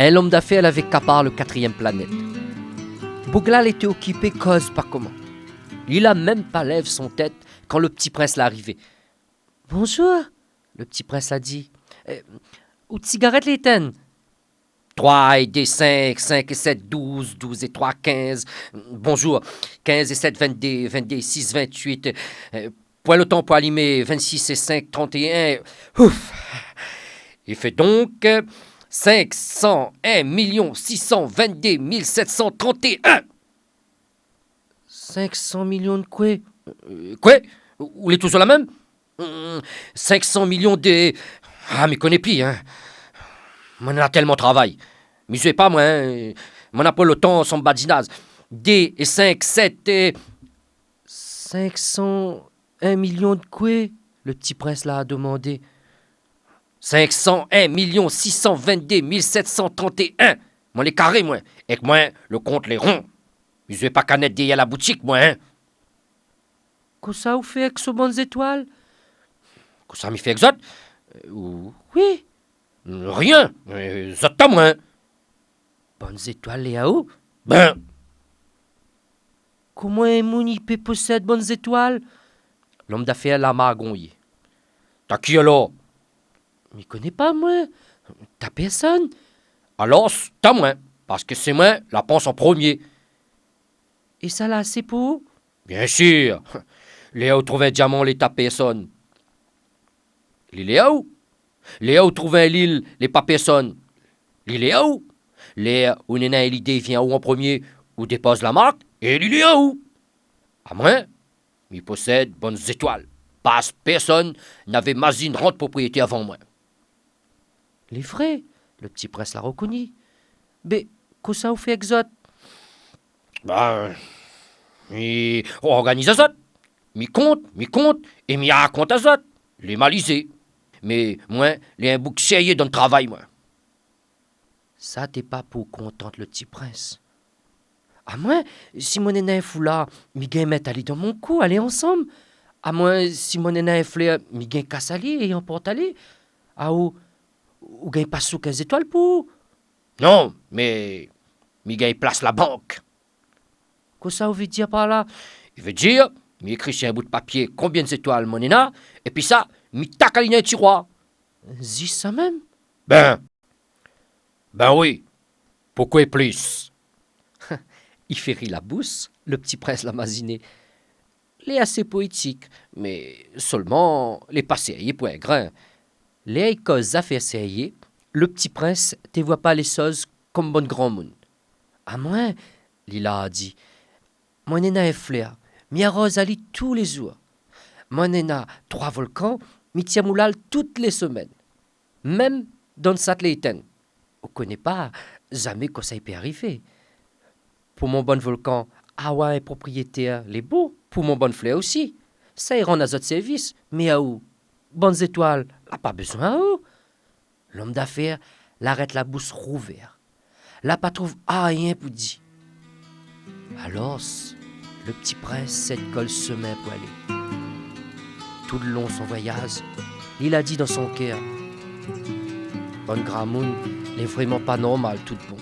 Un homme d'affaires avait capard le 4e planète. Bouglal était occupé cause pas comment. Il a même pas lève son tête quand le petit prince l'arrivait. « Bonjour !» le petit prince a dit. « Où de cigarette l'éteine ?» 3 et des 5, 5 et 7, 12, 12 et 3, 15. Bonjour, 15 et 7, 22, 22 et 6, 28. Point le temps pour allumer, 26 et 5, 31. Ouf. Il fait donc 501 622 731. 500 millions de quoi? Quoi? Vous êtes toujours la même? 500 millions de... Ah, mais connais plus, hein. Moi, on a tellement de travail. Mais je sais pas, moi, hein. Moi, n'a pas le temps sans badinage. D et 5, 7 et... 501 millions de quoi? Le petit prince l'a demandé. 501 622 731. Moi, les carrés, moi. Et que moi, le compte les ronds. Mais je vais pas canette des à la boutique, moi, hein. Qu'est-ce que ça vous fait avec ce bonnes étoiles? Qu'est-ce que ça m'y fait avec ça? Oui. Rien. Zot moi. Bonnes étoiles, les où? Ben. Comment un mouni peut possède bonnes étoiles? L'homme d'affaires l'a margonné. T'as qui alors? Je ne connais pas, moi. T'as personne. Alors, t'as moi. Parce que c'est moi la pense en premier. Et ça là, c'est pour? Bien sûr. Léa trouvait un diamant, les t'as personne. Léa où? Léa trouvait l'île, les pas personne. Léa où? Léa où Néna et l'idée vient où en premier, où dépose la marque, et Léa où? À moi, il possède bonnes étoiles. Parce personne n'avait masine rente propriété avant moi. Les vrais, le petit prince l'a reconnu. Mais, qu'est-ce que ça vous fait exote? Ben, mi organise ça. Mi compte, et mi raconte à ça. Les malisés. Mais, moi, les un bouc sérieux dans le travail, moi. Ça, t'es pas pour contente le petit prince. À moi, si mon nena est fou là, mi gain met aller dans mon cou, aller ensemble. À moi, si mon nena est fleur, mi gain casse aller et emporte aller. À ou gain pas sous 15 étoiles pour. Non, mais mi gain place la banque. Qu'est-ce que ça veut dire par là? Il veut dire, mi écrit sur un bout de papier combien d'étoiles mon nena, et puis ça, mi tac à un tiroir. Dis ça même? Ben oui. Pourquoi plus? Il fait rire la bousse, le petit prince l'a masiné. Il est assez poétique, mais seulement les pas sérieux pour un grain. Les causes affaires sérieux, le petit prince ne voit pas les choses comme bon grand monde. À moins, Lila a dit, mon nena est fleur, mi arrose Ali tous les jours. Mon nena 3 volcans, mi tient moulal toutes les semaines. Même dans le satellite. On ne connaît pas jamais quand ça peut arriver. Pour mon bon volcan, Awa est propriétaire, les beaux. Pour mon bon fleur aussi. Ça y rend à notre service. Mais à où? Bonnes étoiles, n'a pas besoin à où? L'homme d'affaires l'arrête la bouche rouverte. Là pas trouve rien pour dire. Alors, le petit prince cette colle semaine pour aller. Tout le long de son voyage, il a dit dans son cœur, bonne Gramoun n'est vraiment pas normal tout bon.